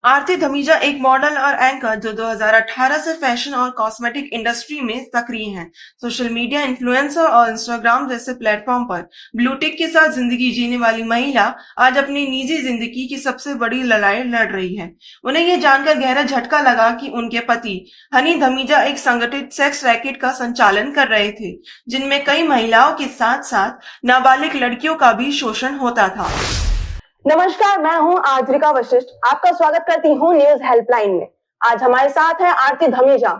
आरती धमीजा एक मॉडल और एंकर जो 2018 से फैशन और कॉस्मेटिक इंडस्ट्री में सक्रिय हैं। सोशल मीडिया इन्फ्लुएंसर और इंस्टाग्राम जैसे प्लेटफॉर्म पर ब्लूटिक के साथ जिंदगी जीने वाली महिला आज अपनी निजी जिंदगी की सबसे बड़ी लड़ाई लड़ रही है। उन्हें यह जानकर गहरा झटका लगा कि उनके पति हनी धमीजा एक संगठित सेक्स रैकेट का संचालन कर रहे थे, जिनमें कई महिलाओं के साथ साथ नाबालिग लड़कियों का भी शोषण होता था। नमस्कार, मैं हूं आद्रिका वशिष्ठ। आपका स्वागत करती हूं न्यूज हेल्पलाइन में। आज हमारे साथ है आरती धमीजा,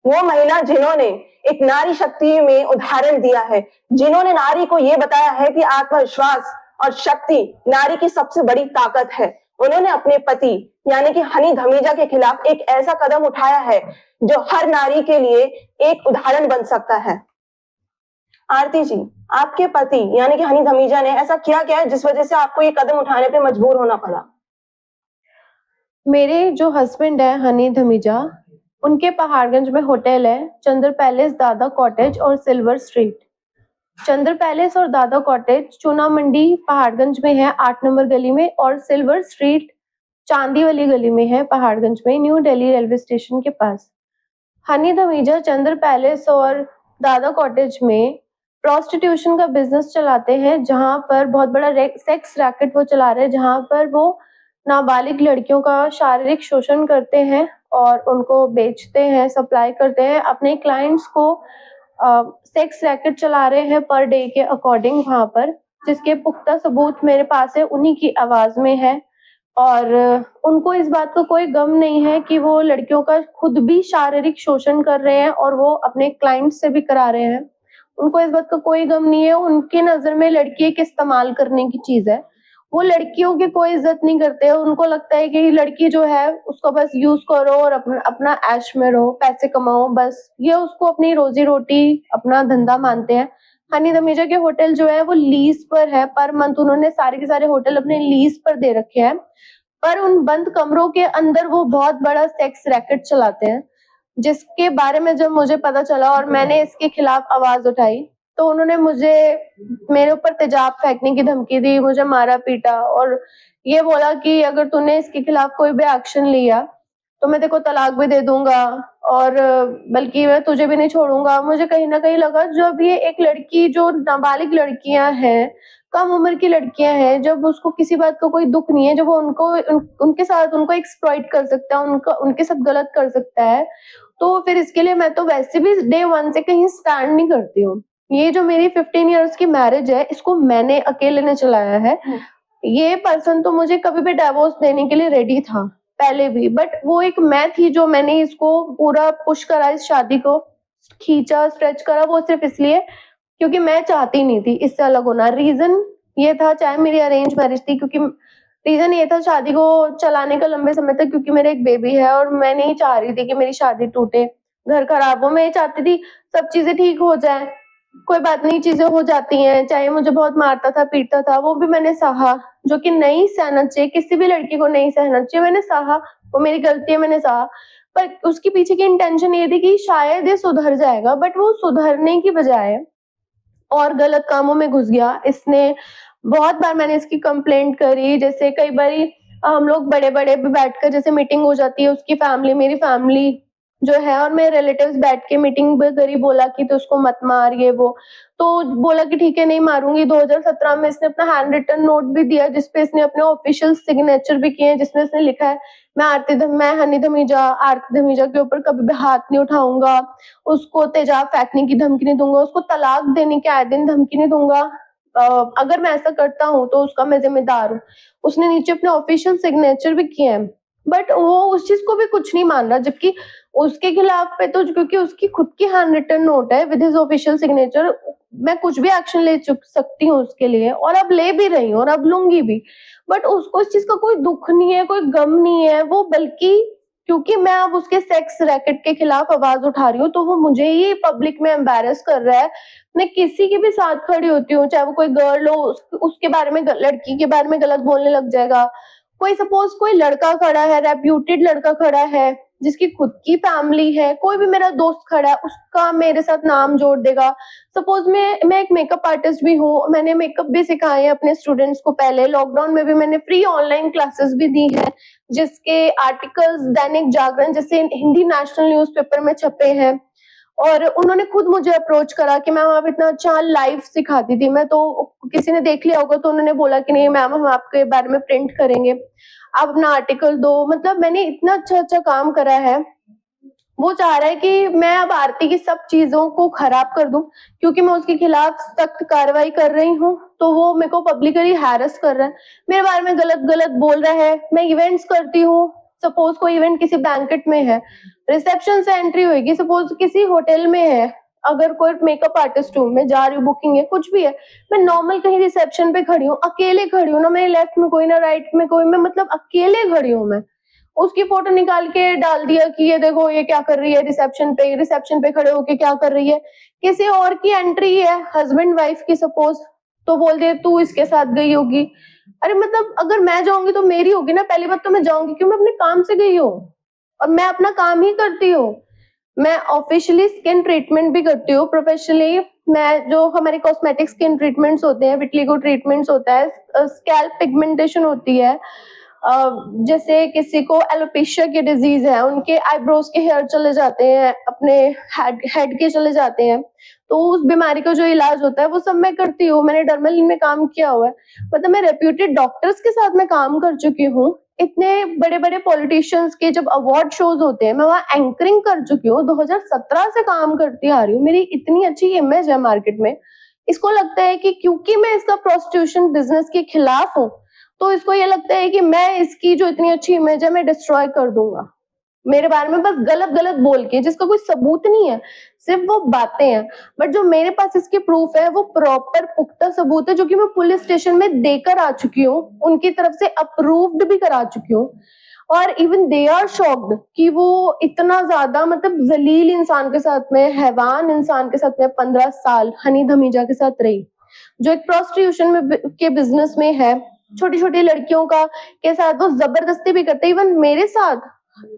वो महिला जिन्होंने एक नारी शक्ति में उदाहरण दिया है, जिन्होंने नारी को ये बताया है कि आत्मविश्वास और शक्ति नारी की सबसे बड़ी ताकत है। उन्होंने अपने पति यानी कि हनी धमीजा के खिलाफ एक ऐसा कदम उठाया है जो हर नारी के लिए एक उदाहरण बन सकता है। आरती जी, आपके पति यानी कि हनी धमीजा ने ऐसा क्या किया है जिस वजह से आपको ये कदम उठाने पे मजबूर होना पड़ा? मेरे जो हस्बैंड है हनी धमीजा, उनके पहाड़गंज में होटल है चंद्र पैलेस, दादा कॉटेज और सिल्वर स्ट्रीट। चंद्र पैलेस और दादा कॉटेज चूना मंडी पहाड़गंज में है 8 नंबर गली में, और सिल्वर स्ट्रीट चांदी वाली गली में है पहाड़गंज में, न्यू दिल्ली रेलवे स्टेशन के पास। हनी धमीजा चंद्र पैलेस और दादा कॉटेज में प्रोस्टिट्यूशन का बिजनेस चलाते हैं, जहां पर बहुत बड़ा सेक्स रैकेट वो चला रहे हैं, जहां पर वो नाबालिग लड़कियों का शारीरिक शोषण करते हैं और उनको बेचते हैं, सप्लाई करते हैं अपने क्लाइंट्स को। सेक्स रैकेट चला रहे हैं पर डे के अकॉर्डिंग वहां पर, जिसके पुख्ता सबूत मेरे पास है, उन्हीं की आवाज में है। और उनको इस बात का कोई गम नहीं है कि वो लड़कियों का खुद भी शारीरिक शोषण कर रहे हैं और वो अपने क्लाइंट से भी करा रहे हैं। उनको इस बात का कोई गम नहीं है। उनकी नजर में लड़की एक इस्तेमाल करने की चीज है। वो लड़कियों की कोई इज्जत नहीं करते। उनको लगता है कि लड़की जो है उसको बस यूज करो और अपना ऐश में रहो, पैसे कमाओ, बस ये उसको अपनी रोजी रोटी, अपना धंधा मानते हैं। हनी धमीजा के होटल जो है वो लीज पर है, पर मंथ उन्होंने सारे के सारे होटल अपने लीज पर दे रखे हैं, पर उन बंद कमरों के अंदर वो बहुत बड़ा सेक्स रैकेट चलाते हैं, जिसके बारे में जब मुझे पता चला और मैंने इसके खिलाफ आवाज उठाई, तो उन्होंने मेरे ऊपर तेजाब फेंकने की धमकी दी, मुझे मारा पीटा और ये बोला कि अगर तूने इसके खिलाफ कोई भी एक्शन लिया तो मैं तेरे को तलाक भी दे दूंगा और बल्कि मैं तुझे भी नहीं छोड़ूंगा। मुझे कहीं ना कहीं लगा जब ये एक लड़की, जो नाबालिग लड़कियां हैं, कम उम्र की लड़कियां हैं, जब उसको किसी बात का कोई दुख नहीं है, जब वो उनके साथ उनको एक्सप्लॉइट कर सकता है, उनके साथ गलत कर सकता है, तो फिर इसके लिए मैं तो वैसे भी डे वन से कहीं स्टैंड नहीं करती हूँ। ये जो मेरी 15 इयर्स की मैरिज है, इसको मैंने अकेले ने चलाया है। ये पर्सन तो मुझे कभी भी डिवोर्स देने के लिए रेडी था पहले भी, बट वो एक मैं थी जो मैंने इसको पूरा पुश करा, इस शादी को खींचा, स्ट्रेच करा, वो सिर्फ इसलिए क्योंकि मैं चाहती नहीं थी इससे अलग होना। रीजन ये था, चाहे मेरी अरेंज मैरिज थी, क्योंकि रीजन ये था शादी को चलाने का लंबे समय तक, क्योंकि मेरा एक बेबी है और मैं नहीं चाह रही थी कि मेरी शादी टूटे, घर खराब हो। मैं ये चाहती थी सब चीजें ठीक हो जाए। कोई बात नहीं, चीजें हो जाती हैं, चाहे मुझे बहुत मारता था, पीटता था, वो भी मैंने सहा, जो कि नहीं सहना चाहिए, किसी भी लड़की को नहीं सहना चाहिए, मैंने सहा, वो मेरी गलती है, मैंने सहा। पर उसके पीछे की इंटेंशन ये थी कि शायद ये सुधर जाएगा, बट वो सुधरने की बजाय और गलत कामों में घुस गया। इसने बहुत बार मैंने इसकी कंप्लेंट करी, जैसे कई बारी हम लोग बड़े बड़े पे बैठकर जैसे मीटिंग हो जाती है, उसकी फैमिली, मेरी फैमिली जो है और मेरे रिलेटिव्स बैठ के मीटिंग भी करी, बोला कि तो उसको मत मार, ये वो, तो बोला कि ठीक है नहीं मारूंगी। 2017 में इसने अपना हैंड रिटन नोट भी दिया, जिसपे इसने अपने ऑफिशियल सिग्नेचर भी किए हैं, जिसमें इसने लिखा है मैं हनी धमीजा आरती धमीजा के ऊपर कभी भी हाथ नहीं उठाऊंगा, उसको तेजाब फेंकने की धमकी नहीं दूंगा, उसको तलाक देने के आए दिन धमकी नहीं दूंगा, अगर मैं ऐसा करता हूँ तो उसका मैं जिम्मेदार हूँ। उसने नीचे अपने ऑफिशियल सिग्नेचर भी किए हैं, बट वो उस चीज को भी कुछ नहीं मान रहा, जबकि उसके खिलाफ पे तो क्योंकि उसकी खुद की हैंड रिटन नोट है विद हिज ऑफिशियल सिग्नेचर, मैं कुछ भी एक्शन ले सकती हूँ उसके लिए, और अब ले भी रही हूँ और अब लूंगी भी। बट उसको इस चीज का कोई दुख नहीं है, कोई गम नहीं है। वो बल्कि क्योंकि मैं अब उसके सेक्स रैकेट के खिलाफ आवाज उठा रही हूँ, तो वो मुझे ही पब्लिक में एम्बैरस कर रहा है। मैं किसी के भी साथ खड़ी होती हूँ, चाहे वो कोई गर्ल हो, उसके बारे में, लड़की के बारे में गलत बोलने लग जाएगा। कोई सपोज कोई लड़का खड़ा है, रेप्यूटेड लड़का खड़ा है, जिसकी खुद की फैमिली है, कोई भी मेरा दोस्त खड़ा है उसका मेरे साथ नाम जोड़ देगा। सपोज मैं एक मेकअप आर्टिस्ट भी हूँ, मैंने मेकअप भी सिखाए हैं अपने स्टूडेंट्स को। पहले लॉकडाउन में भी मैंने फ्री ऑनलाइन क्लासेस भी दी हैं, जिसके आर्टिकल्स दैनिक जागरण जैसे हिंदी नेशनल न्यूज़पेपर में छपे हैं। और उन्होंने खुद मुझे अप्रोच करा कि मैम आप इतना अच्छा लाइव सिखाती थी। मैं तो किसी ने देख लिया होगा तो उन्होंने बोला कि नहीं मैम हम आपके बारे में प्रिंट करेंगे, आप अपना आर्टिकल दो। मतलब मैंने इतना अच्छा काम करा है। वो चाह रहा है कि मैं अब आरती की सब चीजों को खराब कर दूं, क्योंकि मैं उसके खिलाफ सख्त कार्रवाई कर रही हूँ। तो वो मेरे को पब्लिकली हैरेस कर रहा है, मेरे बारे में गलत गलत बोल रहा है। मैं इवेंट्स करती हूँ, सपोज कोई इवेंट किसी बैंकेट में है, रिसेप्शन से एंट्री होगी, सपोज किसी होटल में है, अगर कोई मेकअप आर्टिस्ट हूँ, मैं जा रही हूँ, बुकिंग है, कुछ भी है, मैं नॉर्मल कहीं रिसेप्शन पे खड़ी हूँ, अकेले खड़ी हूँ, ना मेरे लेफ्ट में कोई ना राइट में कोई, मैं मतलब अकेले खड़ी हूँ। मैं उसकी फोटो निकाल के डाल दिया कि ये देखो ये क्या कर रही है रिसेप्शन पे खड़े होके क्या कर रही है। किसी और की एंट्री है, हस्बैंड वाइफ की सपोज, तो बोल दे तू इसके साथ गई होगी। अरे मतलब अगर मैं जाऊंगी तो मेरी होगी ना, पहली बात तो मैं जाऊंगी क्यों, मैं अपने काम से गई हूँ और मैं अपना काम ही करती हूँ। मैं ऑफिशियली स्किन ट्रीटमेंट भी करती हूँ, प्रोफेशनली मैं जो हमारे कॉस्मेटिक स्किन ट्रीटमेंट्स होते हैं, विटिलिगो ट्रीटमेंट्स होता है, स्कैल्प पिगमेंटेशन होती है, जैसे किसी को एलोपेशिया की डिजीज है, उनके आईब्रोज के हेयर चले जाते हैं, अपने हेड के चले जाते हैं, तो उस बीमारी का जो इलाज होता है वो सब मैं करती हूँ। मैंने डर्मलिन में काम किया हुआ है, मतलब मैं रेप्यूटेड डॉक्टर्स के साथ में काम कर चुकी हूँ। इतने बड़े बड़े पॉलिटिशियंस के जब अवार्ड शोज होते हैं मैं वहां एंकरिंग कर चुकी हूँ, 2017 से काम करती आ रही हूँ। मेरी इतनी अच्छी इमेज है मार्केट में। इसको लगता है कि क्योंकि मैं इसका प्रोस्टिट्यूशन बिजनेस के खिलाफ हूँ, तो इसको ये लगता है कि मैं इसकी जो इतनी अच्छी इमेज है मैं डिस्ट्रॉय कर दूंगा, मेरे बारे में बस गलत गलत बोल के, जिसका कोई सबूत नहीं है, सिर्फ वो बातें हैं। बट जो मेरे पास इसके प्रूफ है वो प्रॉपर पुख्ता सबूत है, जो कि मैं पुलिस स्टेशन में देकर आ चुकी हूँ, उनकी तरफ से अप्रूव्ड भी करा चुकी हूँ। और इवन दे आर शॉक्ड कि वो इतना ज्यादा मतलब जलील इंसान के साथ में, हैवान इंसान के साथ में 15 साल हनी धमीजा के साथ रही, जो एक प्रोस्टिट्यूशन में के बिजनेस में है, छोटी छोटी लड़कियों का के साथ वो जबरदस्ती भी करते। इवन मेरे साथ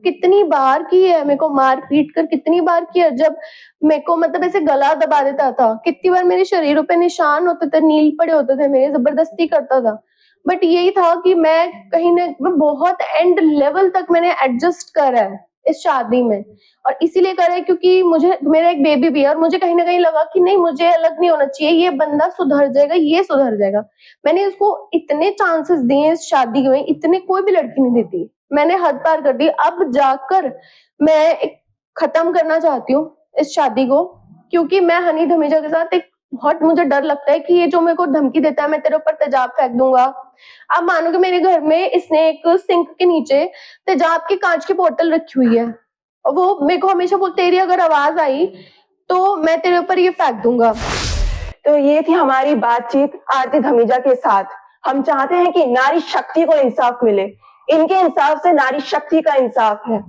कितनी बार की है, मेरे को मार पीट कर कितनी बार किया, जब मेरे को मतलब ऐसे गला दबा देता था, कितनी बार मेरे शरीरों पे निशान होते थे, नील पड़े होते थे मेरे, जबरदस्ती करता था। बट यही था कि मैं कहीं ना मैं बहुत एंड लेवल तक मैंने एडजस्ट करा है इस शादी में, और इसीलिए करा है क्योंकि मुझे मेरा एक बेबी भी है, और मुझे कहीं ना कहीं लगा कि नहीं मुझे अलग नहीं होना चाहिए, ये बंदा सुधर जाएगा, ये सुधर जाएगा। मैंने इसको इतने चांसेस दिए इस शादी में, इतने कोई भी लड़की नहीं देती, मैंने हद पार कर दी। अब जाकर मैं खत्म करना चाहती हूँ इस शादी को, क्योंकि मैं हनी धमीजा के साथ एक बहुत मुझे डर लगता है कि ये जो मेरे को धमकी देता है मैं तेरे ऊपर तेजाब फेंक दूंगा। आप मानोगे मेरे घर में इसने एक सिंक के नीचे तेजाब की कांच की बोतल रखी हुई है, और वो मेरे को हमेशा बोलते तेरी अगर आवाज आई तो मैं तेरे ऊपर ये फेंक दूंगा। तो ये थी हमारी बातचीत आरती धमीजा के साथ। हम चाहते हैं कि नारी शक्ति को इंसाफ मिले, इनके इंसाफ से नारी शक्ति का इंसाफ है।